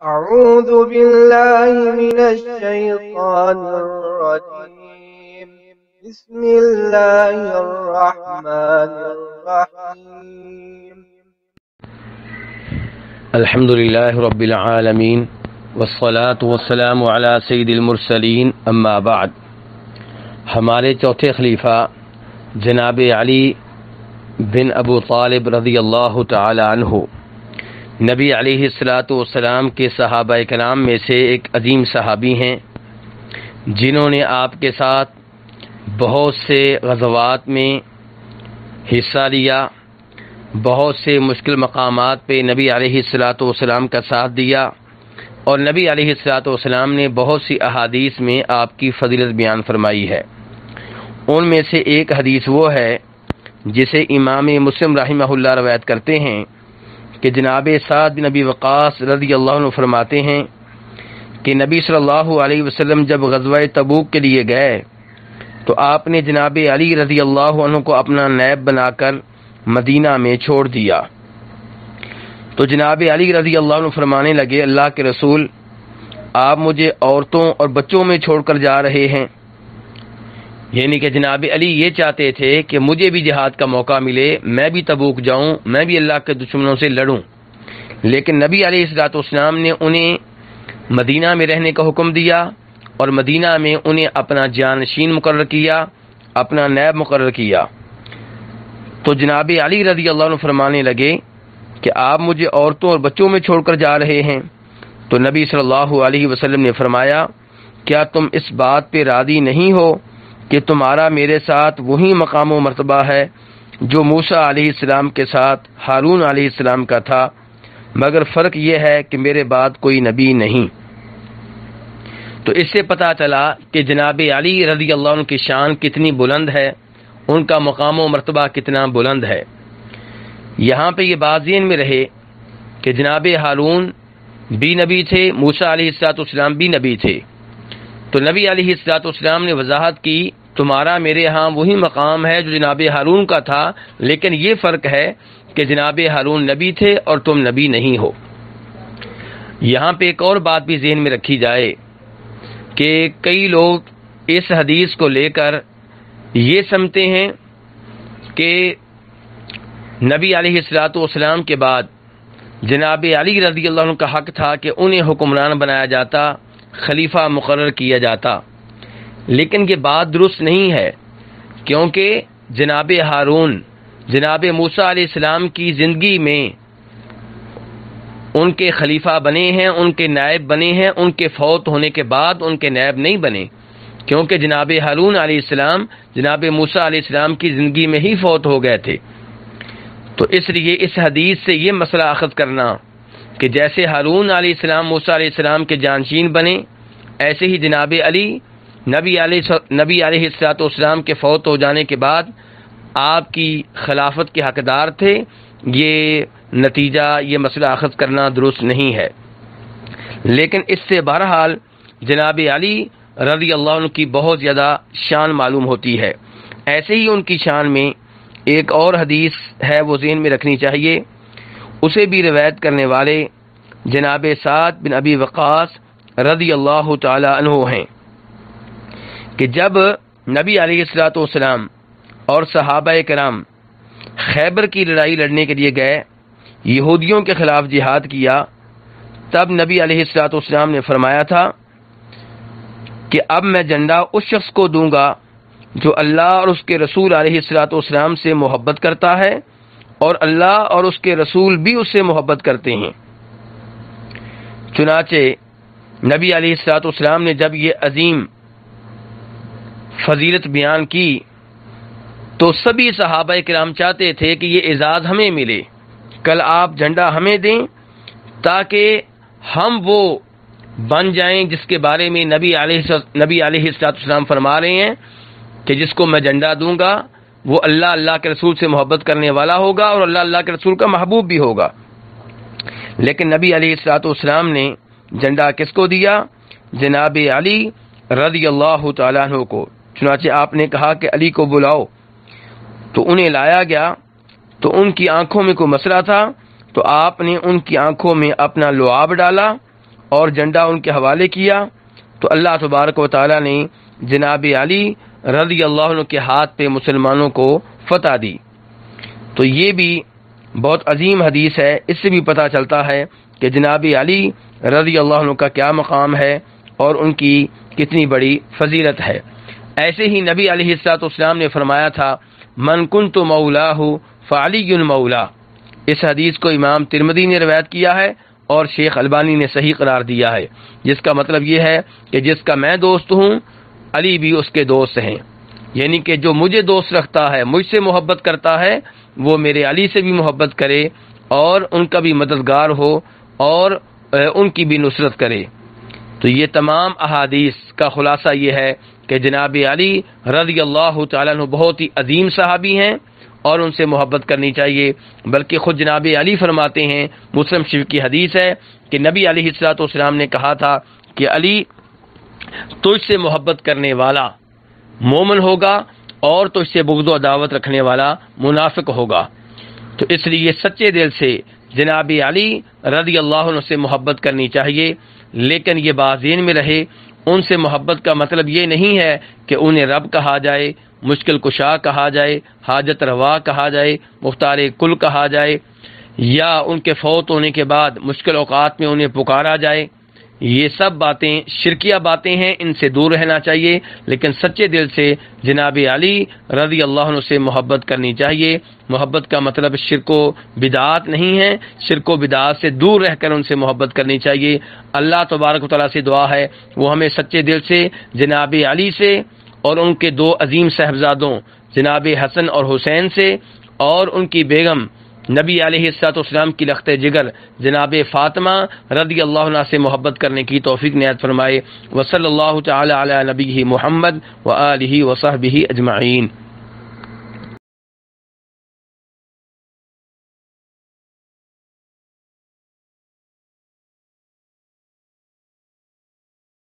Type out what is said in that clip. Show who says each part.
Speaker 1: أعوذ بالله من الشيطان الرجيم. بسم الله الرحمن الرحيم.
Speaker 2: الحمد لله رب العالمين والصلاة والسلام على سید المرسلین اما بعد. ہمارے چوتھے خلیفہ جناب علی بن ابو طالب رضی اللہ تعالی عنہ نبی علیہ الصلاۃ والسلام کے صحابہ کرام میں سے ایک عظیم صحابی ہیں، جنہوں نے آپ کے ساتھ بہت سے غزوات میں حصہ لیا، بہت سے مشکل مقامات پہ نبی علیہ الصلاۃ والسلام کا ساتھ دیا، اور نبی علیہ الصلاۃ والسلام نے بہت سی احادیث میں آپ کی فضیلت بیان فرمائی ہے۔ ان میں سے ایک حدیث وہ ہے جسے امام مسلم رحمہ اللہ روایت کرتے ہیں کہ جناب سعد بن ابی وقاص رضی اللہ عنہ فرماتے ہیں کہ نبی صلی اللہ علیہ وسلم جب غزوہ تبوک کے لیے گئے تو آپ نے جناب علی رضی اللہ عنہ کو اپنا نائب بنا کر مدینہ میں چھوڑ دیا۔ تو جناب علی رضی اللہ عنہ فرمانے لگے، اللہ کے رسول، آپ مجھے عورتوں اور بچوں میں چھوڑ کر جا رہے ہیں، یعنی کہ جناب علی یہ چاہتے تھے کہ مجھے بھی جہاد کا موقع ملے، میں بھی تبوک جاؤں، میں بھی اللہ کے دشمنوں سے لڑوں، لیکن نبی علیہ الصلوۃ والسلام نے انہیں مدینہ میں رہنے کا حکم دیا اور مدینہ میں انہیں اپنا جانشین مقرر کیا، اپنا نائب مقرر کیا۔ تو جناب علی رضی اللہ عنہ فرمانے لگے کہ آپ مجھے عورتوں اور بچوں میں چھوڑ کر جا رہے ہیں۔ تو نبی صلی اللہ علیہ وسلم نے فرمایا، کیا تم اس بات پہ راضی نہیں ہو کہ تمہارا میرے ساتھ وہی مقام و مرتبہ ہے جو موسیٰ علیہ السلام کے ساتھ ہارون علیہ السلام کا تھا، مگر فرق یہ ہے کہ میرے بعد کوئی نبی نہیں۔ تو اس سے پتہ چلا کہ جناب علی رضی اللہ عنہ کی شان کتنی بلند ہے، ان کا مقام و مرتبہ کتنا بلند ہے۔ یہاں پہ یہ بات ذہن میں رہے کہ جناب ہارون بھی نبی تھے، موسیٰ علیہ السلام بھی نبی تھے۔ تو نبی علیہ السلام نے وضاحت کی، تمہارا میرے ہاں وہی مقام ہے جو جناب ہارون کا تھا، لیکن یہ فرق ہے کہ جناب ہارون نبی تھے اور تم نبی نہیں ہو۔ یہاں پہ ایک اور بات بھی ذہن میں رکھی جائے کہ کئی لوگ اس حدیث کو لے کر یہ سمجھتے ہیں کہ نبی علیہ الصلوۃ والسلام کے بعد جناب علی رضی اللہ عنہ کا حق تھا کہ انہیں حکمران بنایا جاتا، خلیفہ مقرر کیا جاتا، لیکن یہ بات درست نہیں ہے، کیونکہ جناب ہارون جناب موسیٰ علیہ السلام کی زندگی میں ان کے خلیفہ بنے ہیں، ان کے نائب بنے ہیں، ان کے فوت ہونے کے بعد ان کے نائب نہیں بنے، کیونکہ جناب ہارون علیہ السلام جناب موسیٰ علیہ السلام کی زندگی میں ہی فوت ہو گئے تھے۔ تو اس لیے اس حدیث سے یہ مسئلہ اخذ کرنا کہ جیسے ہارون علیہ السلام موسیٰ علیہ السلام کے جانشین بنے، ایسے ہی جناب علی نبی علیہ السلام کے فوت ہو جانے کے بعد آپ کی خلافت کے حقدار تھے، یہ نتیجہ، یہ مسئلہ اخذ کرنا درست نہیں ہے۔ لیکن اس سے بہرحال جناب علی رضی اللہ عنہ کی بہت زیادہ شان معلوم ہوتی ہے۔ ایسے ہی ان کی شان میں ایک اور حدیث ہے، وہ ذہن میں رکھنی چاہیے، اسے بھی روایت کرنے والے جناب سعد بن ابی وقاص رضی اللہ تعالی عنہ ہیں کہ جب نبی علیہ الصلوۃ والسلام اور صحابہ کرام خیبر کی لڑائی لڑنے کے لیے گئے، یہودیوں کے خلاف جہاد کیا، تب نبی علیہ الصلوۃ والسلام نے فرمایا تھا کہ اب میں جھنڈا اس شخص کو دوں گا جو اللہ اور اس کے رسول علیہ الصلوۃ والسلام سے محبت کرتا ہے اور اللہ اور اس کے رسول بھی اس سے محبت کرتے ہیں۔ چنانچہ نبی علیہ الصلوۃ والسلام نے جب یہ عظیم فضیلت بیان کی تو سبھی صحابہ کرام چاہتے تھے کہ یہ اعزاز ہمیں ملے، کل آپ جھنڈا ہمیں دیں تاکہ ہم وہ بن جائیں جس کے بارے میں نبی علیہ الصلوۃ والسلام فرما رہے ہیں کہ جس کو میں جھنڈا دوں گا وہ اللہ کے رسول سے محبت کرنے والا ہوگا اور اللہ کے رسول کا محبوب بھی ہوگا۔ لیکن نبی علیہ الصلوۃ والسلام نے جھنڈا کس کو دیا؟ جناب علی رضی اللہ تعالیٰ عنہ کو۔ چنانچہ آپ نے کہا کہ علی کو بلاؤ، تو انہیں لایا گیا، تو ان کی آنکھوں میں کوئی مسئلہ تھا، تو آپ نے ان کی آنکھوں میں اپنا لعاب ڈالا اور جھنڈا ان کے حوالے کیا تو اللہ تبارک و تعالیٰ نے جناب علی رضی اللہ عنہ کے ہاتھ پہ مسلمانوں کو فتح دی۔ تو یہ بھی بہت عظیم حدیث ہے، اس سے بھی پتہ چلتا ہے کہ جناب علی رضی اللہ عنہ کا کیا مقام ہے اور ان کی کتنی بڑی فضیلت ہے۔ ایسے ہی نبی علیہ الصلوۃ والسلام نے فرمایا تھا من کنت مولاہ فعلی مولا۔ اس حدیث کو امام ترمذی نے روایت کیا ہے اور شیخ البانی نے صحیح قرار دیا ہے، جس کا مطلب یہ ہے کہ جس کا میں دوست ہوں علی بھی اس کے دوست ہیں، یعنی کہ جو مجھے دوست رکھتا ہے، مجھ سے محبت کرتا ہے، وہ میرے علی سے بھی محبت کرے اور ان کا بھی مددگار ہو اور ان کی بھی نصرت کرے۔ تو یہ تمام احادیث کا خلاصہ یہ ہے کہ جناب علی رضی اللہ تعالیٰ عنہ بہت ہی عظیم صحابی ہیں اور ان سے محبت کرنی چاہیے، بلکہ خود جناب علی فرماتے ہیں، مسلم شریف کی حدیث ہے کہ نبی علیہ الصلوۃ والسلام نے کہا تھا کہ علی تجھ سے محبت کرنے والا مومن ہوگا اور تجھ سے بغض و عداوت رکھنے والا منافق ہوگا۔ تو اس لیے سچے دل سے جناب علی رضی اللہ عنہ سے محبت کرنی چاہیے، لیکن یہ بات ذہن میں رہے ان سے محبت کا مطلب یہ نہیں ہے کہ انہیں رب کہا جائے، مشکل کشا کہا جائے، حاجت روا کہا جائے، مختار کل کہا جائے، یا ان کے فوت ہونے کے بعد مشکل اوقات میں انہیں پکارا جائے۔ یہ سب باتیں شرکیہ باتیں ہیں، ان سے دور رہنا چاہیے، لیکن سچے دل سے جناب علی رضی اللہ عنہ سے محبت کرنی چاہیے۔ محبت کا مطلب شرک و بدعات نہیں ہے، شرک و بدعات سے دور رہ کر ان سے محبت کرنی چاہیے۔ اللہ تبارک و تعالیٰ سے دعا ہے وہ ہمیں سچے دل سے جناب علی سے اور ان کے دو عظیم صاحبزادوں جناب حسن اور حسین سے اور ان کی بیگم نبی علیہ الصلوۃ والسلام کی لخت جگر جناب فاطمہ رضی اللہ عنہ سے محبت کرنے کی توفیق عنایت فرمائے۔ وصلی اللہ تعالی علی نبیہ محمد وآلہ وصحبہ اجمعین۔